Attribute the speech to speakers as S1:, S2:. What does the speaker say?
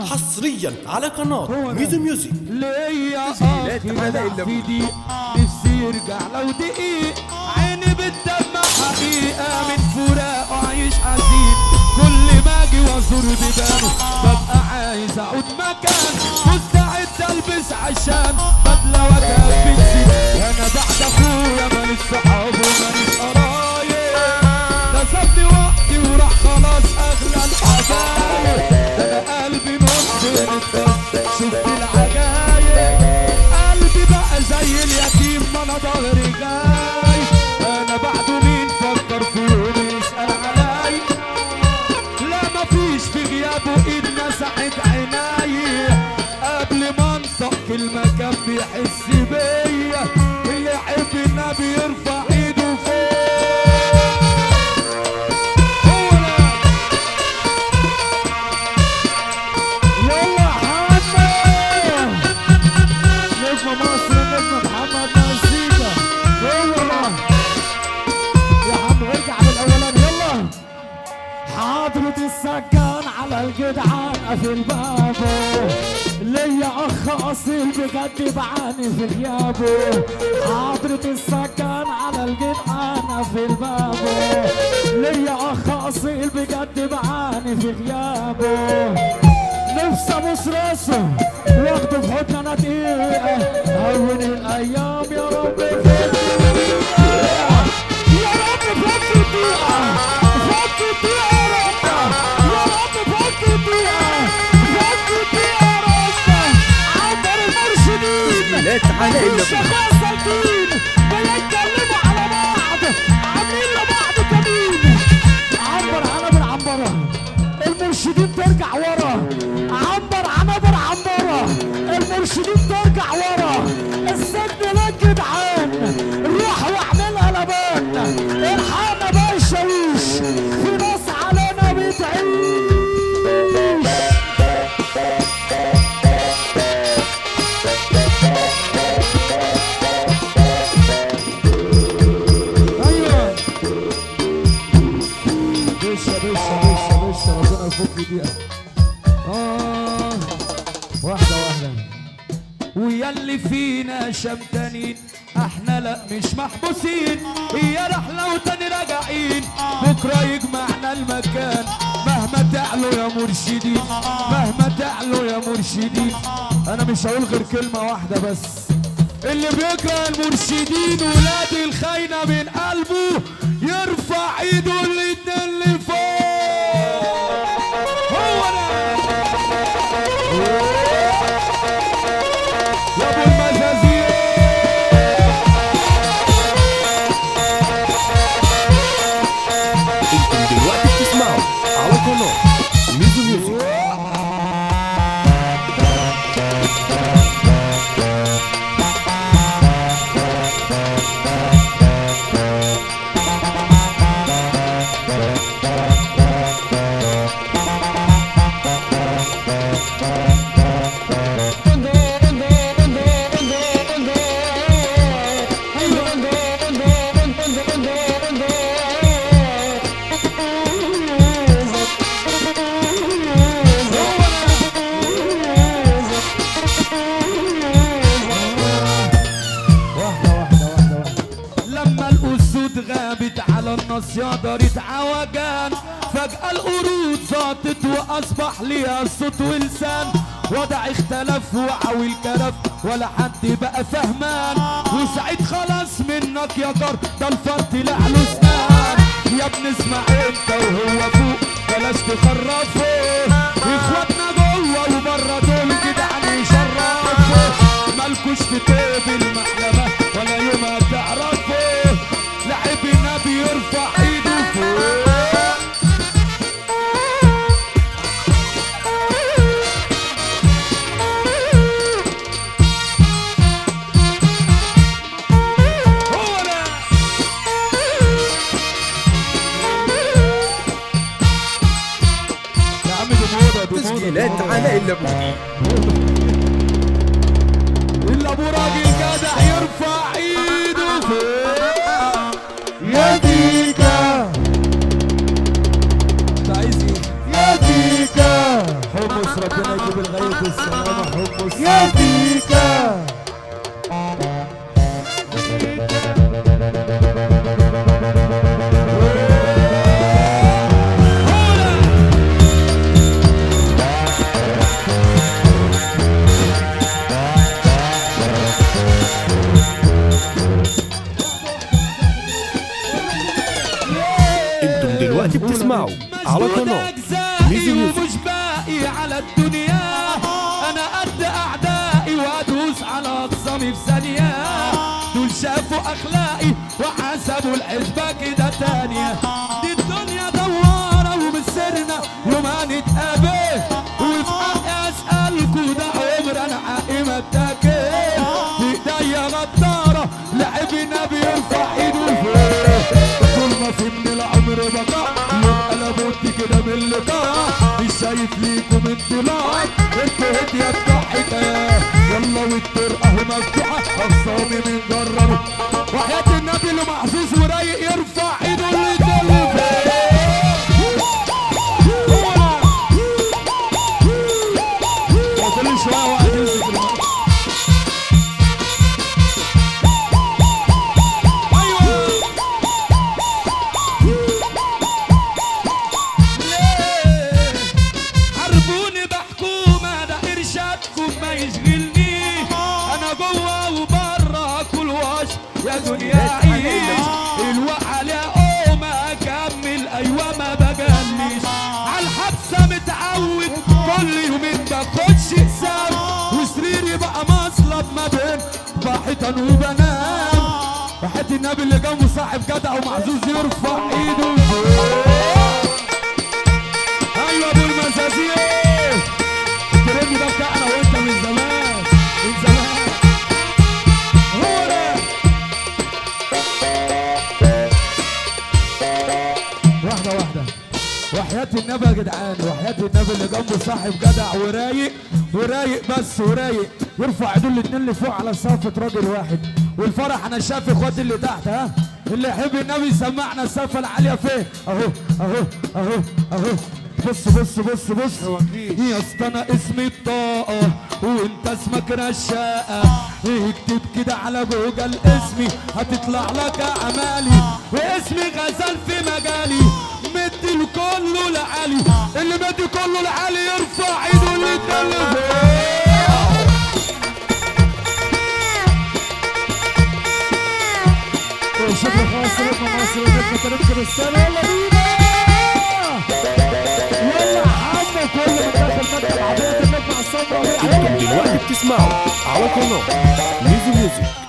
S1: حصريا على قناة ميزو ميوزك.
S2: ليا اخي في دقيق نفسي يرجع لو دقيق، عيني بتدمع حقيقة من فراق وعيش حزين. كل ما اجي وازور بيبانه ببقى عايز اعود مكان، مستعد البس عشان بدلة واجهز بنسي. انا بعد اخويا ماليش صحاب وماليش قرايب، ده سابني وقتي وراح خلاص اغلى الحبايب. ده انا قلبي ممكن شفت العجايب، قلبي بقى زي اليتيم ما انا ضهري جاي. انا بعده مين فكر في يوم يسأل علي، لا مفيش في غيابه ايد مسحت عيناي. قبل ما انطق كلمة كان بيحس بيا، اللي يحب النبي يرفع ايده فوق.
S3: يلا حمد نجم مصر، نجم محمد مزيكا. يلا يا عم ارجع بالاولاني. يلا حضرة السكان على الجدعان قافل بابه، ليا اخ اصيل بجد بعاني في غيابه. حضرة السكان على الجدعان قافل بابه، ليا اخ اصيل بجد بعاني في غيابه. نفسي ابوس راسه واخده في حضن انا دقيقة، هون الايام يا رب فك دقيقة، يا رب فك دقيقة، فك دقيقة يا رب، يا رب فك دقيقة، فك دقيقة يا رب. عبر المرشدين والشباب سالكين بيتكلموا على بعض، عاملين لبعض كمين. عبر عنبر عنبرة المرشدين ترجع ورا، عنبر عنبر عنبرة المرشدين ترجع ورا. السجن لا جدعان روح واعملها لبان، الحقنا بقى الشاويش في ناس علينا بتعيش. ايوه بشا بشا بشا بشا، ربنا يفك دقيقة. واحدة واحدة.
S2: وياللي فينا شمتانين احنا لا مش محبوسين، هي رحلة وتاني راجعين، بكرة يجمعنا المكان. مهما تعلوا يا مرشدين، مهما تعلوا يا مرشدين. انا مش هقول غير كلمة واحدة بس، اللي بيكره المرشدين ولاد الخاينة من قلبه يرفع ايده الاتنين اللي فوق. هو انا يا ابو المزازير.
S1: انتم دلوقتي بتسمعوا على قناة ميزو ميوزك.
S2: لما الاسود غابت على الناصية دارت عوجان، فجأة القرود زاطت واصبح ليها صوت ولسان. وضع اختلف وعوي الكرف ولا حد بقى فهمان، وسعيد خلاص منك يا جار ده الفرد طلع له اسنان. يا ابني اسمع انت وهو فوق بلاش تخرفوا، اخواتنا جوه وبره دول جدعان يشرفوا. مالكوش في طيب المحلمة ولا يوم هتعرفوا، لعب النبي يرفع ايده فوق. هو انا يا عم دي موضة، دي موضة،
S1: تسجيلات على اللبناني.
S2: اللي ابو راجل جدع يرفع ايده فوق.
S3: يا ديكا
S2: انت عايز ايه؟
S3: يا ديكا
S2: حمص
S3: ربنا يجيب الغيب بالسلامة حب
S2: يا فيكا.
S1: انتم دلوقتي بتسمعوا على قناة ميزي ميوزك.
S2: ومش باقي على الدنيا، انا قد اعدائي وادوس على اقصامي في ثانيه. دول شافوا اخلاقي وحسبوا الحسبه كده تانيه. دي الدنيا دواره ومسرنا يوم هنتقابل، وفي حقي اسالكوا ده عمر انا حقي ما اتاكل. في ايديا غداره لعبنا بيرفع ايده لفوق، طول ما في من العمر بقى يبقى لابد كده من اللقاء. مش شايف ليكم انطلاق، انتوا هدية بتاع حكايات. يلا والطرقة اهي مفتوحة، اخصامي من جربوا وحياة النبي اللي محظوظ ورايق يرفع ايده اللي يدلف. كل شوية واحد يمسك المايك. عرفوني بحكومة ده إرشادكم ما يشغلني، أنا جوا وبره كل وش يا دنيا عيش. الوقعة لقومة أكمل أيوة ما بجليش، عالحبسة متعود كل يومين باخدش حساب، وسريري بقى مصلب ما بين بحيطان وبنام. وحياة النبي اللي جنبه صاحب جدع ومحظوظ يرفع ايده لفوق. ايوه ابو المزازير، الترند ده بتاعنا وانت من زمان من زمان. هو ده واحده واحده. وحياة النبي يا جدعان، وحياة النبي اللي جنبه صاحب جدع ورايق ورايق بس ورايق يرفع ايده الاتنين اللي فوق على صافة راجل واحد. والفرح انا شايف اخواتي اللي تحت، ها اللي يحب النبي يسمعنا السقفة العالية فين. اهو اهو اهو اهو. بص بص بص بص يا اسطى، انا اسمي الطاقة وانت اسمك رشاقة. اكتب كده على جوجل اسمي هتطلع لك اعمالي، واسمي غزال في مجالي. مدي لكله لعلي، اللي مدي كله لعلي يرفع ايده اللي يتكلم.
S3: شكرا خلاص ربنا مصر ونبقى كريم كريستيانو. يلا بينا يلا عمو كل من داخل مكتب عبيد النجم على الصبر.
S1: انتم دلوقتي بتسمعوا على قناة ميزي ميوزك.